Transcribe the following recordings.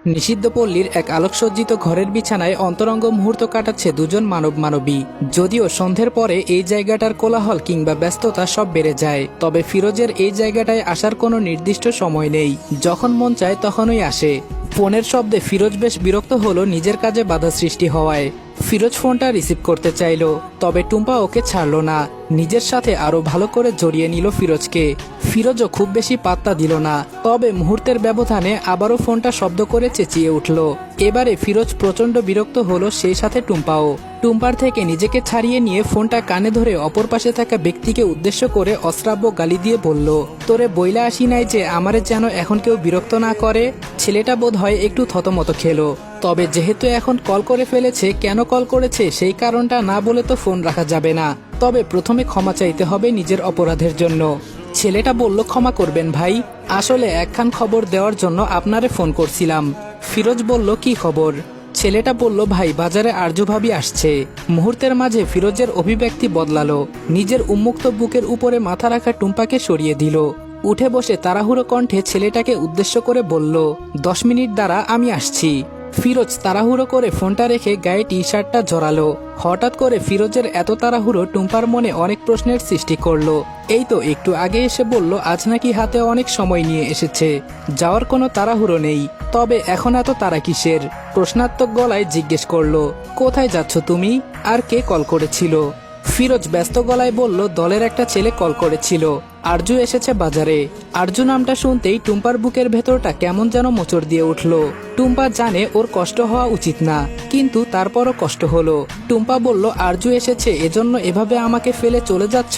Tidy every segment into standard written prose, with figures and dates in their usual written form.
নিষিদ্ধ পল্লীর এক আলোকসজ্জিত ঘরের বিছানায় অন্তরঙ্গ মুহূর্ত কাটাচ্ছে দুজন মানব মানবী। যদিও সন্ধ্যের পরে এই জায়গাটার কোলাহল কিংবা ব্যস্ততা সব বেড়ে যায়, তবে ফিরোজের এই জায়গাটায় আসার কোনো নির্দিষ্ট সময় নেই। যখন মন চায় তখনই আসে। ফোনের শব্দে ফিরোজ বেশ বিরক্ত হলো নিজের কাজে বাধা সৃষ্টি হওয়ায়। ফিরোজ ফোনটা রিসিভ করতে চাইল, তবে টুম্পা ওকে ছাড়ল না। নিজের সাথে আরো ভালো করে জড়িয়ে নিল ফিরোজকে। ফিরোজও খুব বেশি পাত্তা দিল না, তবে মুহূর্তের ব্যবধানে আবারও ফোনটা শব্দ করে চেঁচিয়ে উঠল। এবারে ফিরোজ প্রচন্ড বিরক্ত হলো, সেই সাথে টুম্পাও। টুম্পার থেকে নিজেকে ছাড়িয়ে নিয়ে ফোনটা কানে ধরে অপর পাশে থাকা ব্যক্তিকে উদ্দেশ্য করে অশ্রাব্য গালি দিয়ে বলল, তোরে বইলা আসি নাই যে আমারে যেন এখন কেউ বিরক্ত না করে। ছেলেটা বোধ হয় একটু থতমত খেলো, তবে যেহেতু এখন কল করে ফেলেছে, কেন কল করেছে সেই কারণটা না বলে তো ফোন রাখা যাবে না। তবে প্রথমে ক্ষমা চাইতে হবে নিজের অপরাধের জন্য। ছেলেটা বলল, ক্ষমা করবেন ভাই, আসলে একখান খবর দেওয়ার জন্য আপনারে ফোন করছিলাম। ফিরোজ বলল, কি খবর? ছেলেটা বলল, ভাই বাজারে আর্য ভাবি আসছে। মুহূর্তের মাঝে ফিরোজের অভিব্যক্তি বদলালো। নিজের উন্মুক্ত বুকের উপরে মাথা রাখা টুম্পাকে সরিয়ে দিল। উঠে বসে তাড়াহুড়ো কণ্ঠে ছেলেটাকে উদ্দেশ্য করে বলল, 10 মিনিট দ্বারা আমি আসছি। ফিরোজ তাড়াহুড়ো করে ফোনটা রেখে গায়ে টি শার্টটা জড়ালো। হঠাৎ করে ফিরোজের এত তাড়াহুড়ো টুম্পার মনে অনেক প্রশ্নের সৃষ্টি করলো। এই তো একটু আগে এসে বলল আজ নাকি হাতে অনেক সময় নিয়ে এসেছে, যাওয়ার কোনো তাড়াহুড়ো নেই, তবে এখন এত তাড়া কিসের? প্রশ্নাত্মক গলায় জিজ্ঞেস করলো, কোথায় যাচ্ছ তুমি, আর কে কল করেছিল? ফিরোজ ব্যস্ত গলায় বলল, দলের একটা ছেলে কল করেছিল, আরজু এসেছে বাজারে। আরজু নামটা শুনতেই টুম্পার বুকের ভেতরটা কেমন যেন মোচড় দিয়ে উঠল। টুম্পা জানে ওর কষ্ট হওয়া উচিত না, কিন্তু তারপরও কষ্ট হলো। টুম্পা বলল, আরজু এসেছে এজন্য এভাবে আমাকে ফেলে চলে যাচ্ছ?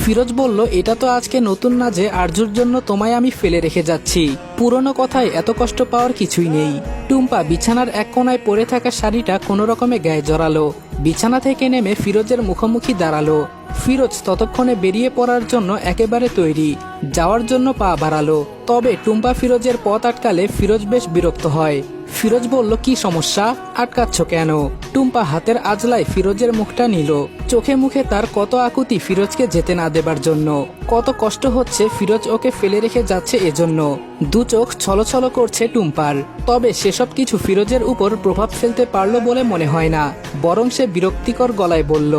ফিরোজ বলল, এটা তো আজকে নতুন না যে আরজুর জন্য তোমায় আমি ফেলে রেখে যাচ্ছি। পুরনো কথায় এত কষ্ট পাওয়ার কিছুই নেই। টুম্পা বিছানার এক কোনায় পড়ে থাকা শাড়িটা কোনো রকমে গায়ে জড়ালো। বিছানা থেকে নেমে ফিরোজের মুখোমুখি দাঁড়ালো। ফিরোজ ততক্ষণে বেরিয়ে পড়ার জন্য একেবারে তৈরি, যাওয়ার জন্য পা বাড়ালো। তবে টুম্পা ফিরোজের পথ আটকালে ফিরোজ বেশ বিরক্ত হয়। ফিরোজ বলল, কি সমস্যা, আটকাচ্ছ কেন? টুম্পা হাতের আজলায় ফিরোজের মুখটা নিল। চোখে মুখে তার কত আকুতি ফিরোজকে যেতে না দেবার জন্য, কত কষ্ট হচ্ছে ফিরোজ ওকে ফেলে রেখে যাচ্ছে এজন্য। দু চোখ ছলছল করছে টুম্পার, তবে সেসব কিছু ফিরোজের উপর প্রভাব ফেলতে পারলো বলে মনে হয় না। বরং সে বিরক্তিকর গলায় বলল,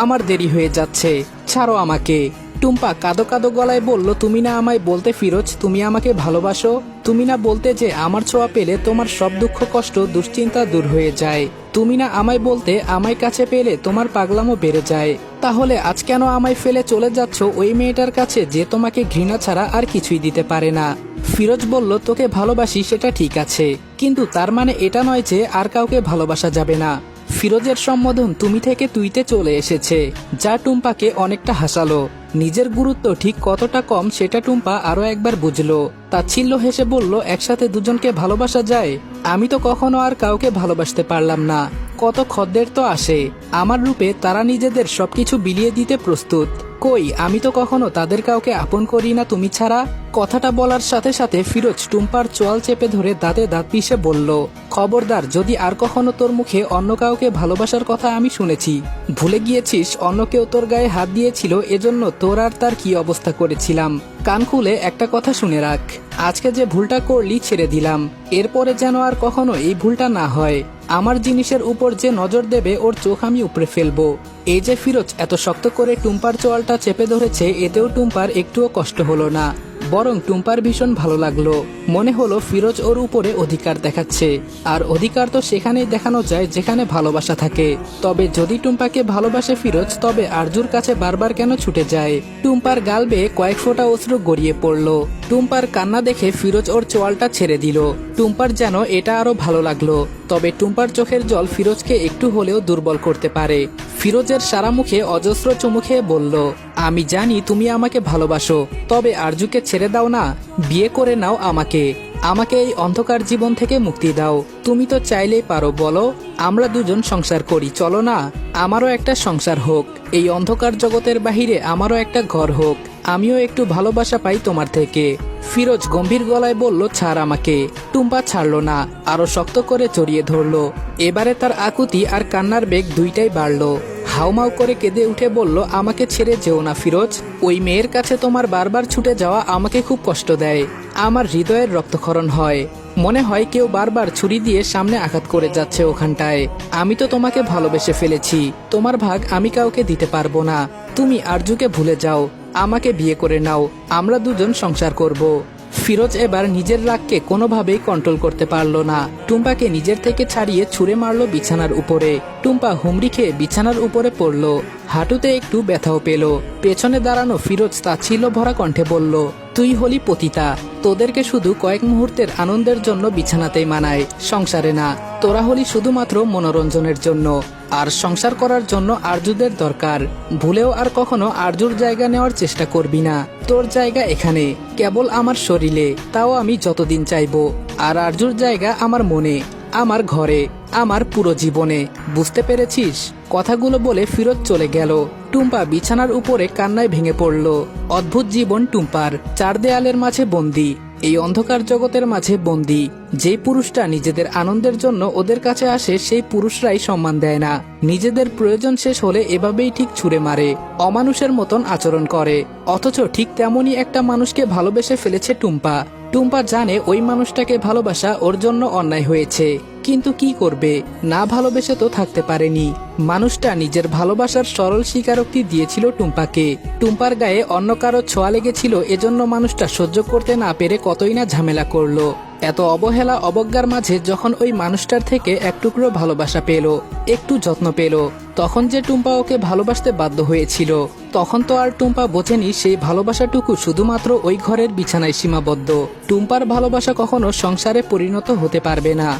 আমার দেরি হয়ে যাচ্ছে, ছাড়ো আমাকে। টুম্পা কাঁদো কাঁদো গলায় বলল, তুমি না আমায় বলতে ফিরোজ তুমি আমাকে ভালোবাসো? তুমি না বলতে যে আমার ছোঁয়া পেলে তোমার সব দুঃখ কষ্ট দুশ্চিন্তা দূর হয়ে যায়? তুমি না আমায় বলতে আমায় কাছে পেলে তোমার পাগলামো বেড়ে যায়? তাহলে আজ কেন আমায় ফেলে চলে যাচ্ছ ওই মেয়েটার কাছে যে তোমাকে ঘৃণা ছাড়া আর কিছুই দিতে পারে না? ফিরোজ বলল, তোকে ভালোবাসি সেটা ঠিক আছে, কিন্তু তার মানে এটা নয় যে আর কাউকে ভালোবাসা যাবে না। ফিরোজের সম্বোধন তুমি থেকে তুইতে চলে এসেছে, যা টুম্পাকে অনেকটা হাসালো। নিজের গুরুত্ব ঠিক কতটা কম সেটা টুম্পা আরো একবার বুঝলো। তাচ্ছিল্য হেসে বলল, একসাথে দুজনকে ভালোবাসা যায়? আমি তো কখনো আর কাউকে ভালোবাসতে পারলাম না। কত খদ্দের তো আসে আমার রূপে, তারা নিজেদের সবকিছু বিলিয়ে দিতে প্রস্তুত। কই, আমি তো কখনো তাদের কাউকে আপন করি না তুমি ছাড়া। কথাটা বলার সাথে সাথে ফিরোজ টুম্পার চোয়াল চেপে ধরে দাঁতে দাঁত পিষে বলল, খবরদার, যদি আর কখনো তোর মুখে অন্য কাউকে ভালোবাসার কথা আমি শুনেছি। ভুলে গিয়েছিস অন্য কেউ তোর গায়ে হাত দিয়েছিল, এজন্য তোর আর তার কি অবস্থা করেছিলাম। কান খুলে একটা কথা শুনে রাখ, আজকে যে ভুলটা করলি ছেড়ে দিলাম, এরপরে যেন আর কখনো এই ভুলটা না হয়। আমার জিনিসের উপর যে নজর দেবে ওর চোখ আমি উপড়ে ফেলবো। এই যে ফিরোজ এত শক্ত করে টুম্পার চোয়ালটা চেপে ধরেছে, এতেও টুম্পার একটুও কষ্ট হলো না, বরং টুম্পার ভীষণ ভালো লাগলো। মনে হলো ফিরোজ ওর উপরে অধিকার দেখাচ্ছে, আর অধিকার তো সেখানেই দেখানো যায় যেখানে ভালোবাসা থাকে। তবে যদি টুম্পাকে ভালোবাসে ফিরোজ, তবে আরজুর কাছে বারবার কেন ছুটে যায়? টুম্পার গাল বেয়ে কয়েক ফোঁটা অশ্রু গড়িয়ে পড়লো। টুম্পার কান্না দেখে ফিরোজ ওর চোয়ালটা ছেড়ে দিল। টুম্পার যেন এটা আরো ভালো লাগলো, তবে টুম্পার চোখের জল ফিরোজকে একটু হলেও দুর্বল করতে পারে। ফিরোজের সারা মুখে অজস্র চুমু খেয়ে বলল, আমি জানি তুমি আমাকে ভালোবাসো, তবে আরজুকে ছেড়ে দাও না, বিয়ে করে নাও আমাকে। আমাকে এই অন্ধকার জীবন থেকে মুক্তি দাও। তুমি তো চাইলেই পারো, বলো, আমরা দুজন সংসার করি, চলো না? আমারও একটা সংসার হোক, এই অন্ধকার জগতের বাহিরে আমারও একটা ঘর হোক, আমিও একটু ভালোবাসা পাই তোমার থেকে। ফিরোজ গম্ভীর গলায় বলল, ছাড় আমাকে। টুম্পা ছাড়লো না, আরো শক্ত করে জড়িয়ে ধরলো। এবারে তার আকুতি আর কান্নার বেগ দুইটাই বাড়লো। হাউমাউ করে কেঁদে উঠে বলল, আমাকে ছেড়ে যেও না ফিরোজ, ওই মেয়ের কাছে তোমার বারবার ছুটে যাওয়া আমাকে খুব কষ্ট দেয়, আমার হৃদয়ের রক্তক্ষরণ হয়। মনে হয় কেউ বারবার ছুরি দিয়ে সামনে আঘাত করে যাচ্ছে ওখানটায়। আমি তো তোমাকে ভালোবেসে ফেলেছি, তোমার ভাগ আমি কাউকে দিতে পারবো না। তুমি আরজুকে ভুলে যাও, আমাকে বিয়ে করে নাও, আমরা দুজন সংসার করব। ফিরোজ এবার নিজের রাগকে কোনোভাবেই কন্ট্রোল করতে পারল না। টুম্পাকে নিজের থেকে ছাড়িয়ে ছুঁড়ে মারল বিছানার উপরে। টুম্পা হুমড়ি খেয়ে বিছানার উপরে পড়ল, হাঁটুতে একটু ব্যথাও পেল। পেছনে দাঁড়ানো ফিরোজ তাচ্ছিল্য ভরা কণ্ঠে বলল, তুই হলি পতিতা, তোদেরকে শুধু কয়েক মুহূর্তের আনন্দের জন্য বিছানাতেই মানায়, সংসারে না। তোরা হলি শুধুমাত্র মনোরঞ্জনের জন্য, আর সংসার করার জন্য আরজুদের দরকার। ভুলেও আর কখনো আরজুর জায়গা নেওয়ার চেষ্টা করবি না। তোর জায়গা এখানে, কেবল আমার শরীরে, তাও আমি যতদিন চাইবো। আর আরজুর জায়গা আমার মনে, আমার ঘরে, আমার পুরো জীবনে। বুঝতে পেরেছিস? কথাগুলো বলে ফিরোজ চলে গেল। টুম্পা বিছানার উপরে কান্নায় ভেঙে পড়ল। অদ্ভুত জীবন টুম্পার, চার দেয়ালের মাঝে বন্দি, এই অন্ধকার জগতের মাঝে বন্দি। যেই পুরুষটা নিজেদের আনন্দের জন্য ওদের কাছে আসে, সেই পুরুষরাই সম্মান দেয় না। নিজেদের প্রয়োজন শেষ হলে এভাবেই ঠিক ছুঁড়ে মারে, অমানুষের মতন আচরণ করে। অথচ ঠিক তেমনই একটা মানুষকে ভালোবেসে ফেলেছে টুম্পা। টুম্পা জানে ওই মানুষটাকে ভালোবাসা ওর জন্য অন্যায় হয়েছে, কিন্তু কি করবে, না ভালোবেসে তো থাকতে পারেনি। মানুষটা নিজের ভালোবাসার সরল স্বীকারোক্তি দিয়েছিল টুম্পাকে। টুম্পার গায়ে অন্য কারো ছোঁয়া লেগেছিল, এজন্য মানুষটা সহ্য করতে না পেরে কতই না ঝামেলা করলো। এত অবহেলা অবজ্ঞার মাঝে যখন ওই মানুষটার থেকে এক টুকরো ভালোবাসা পেল, একটু যত্ন পেল, তখন যে টুম্পা ওকে ভালোবাসতে বাধ্য হয়েছিল। তখন তো আর টুম্পা বোঝেনি সেই ভালোবাসাটুকু শুধুমাত্র ওই ঘরের বিছানায় সীমাবদ্ধ। টুম্পার ভালোবাসা কখনো সংসারে পরিণত হতে পারবে না।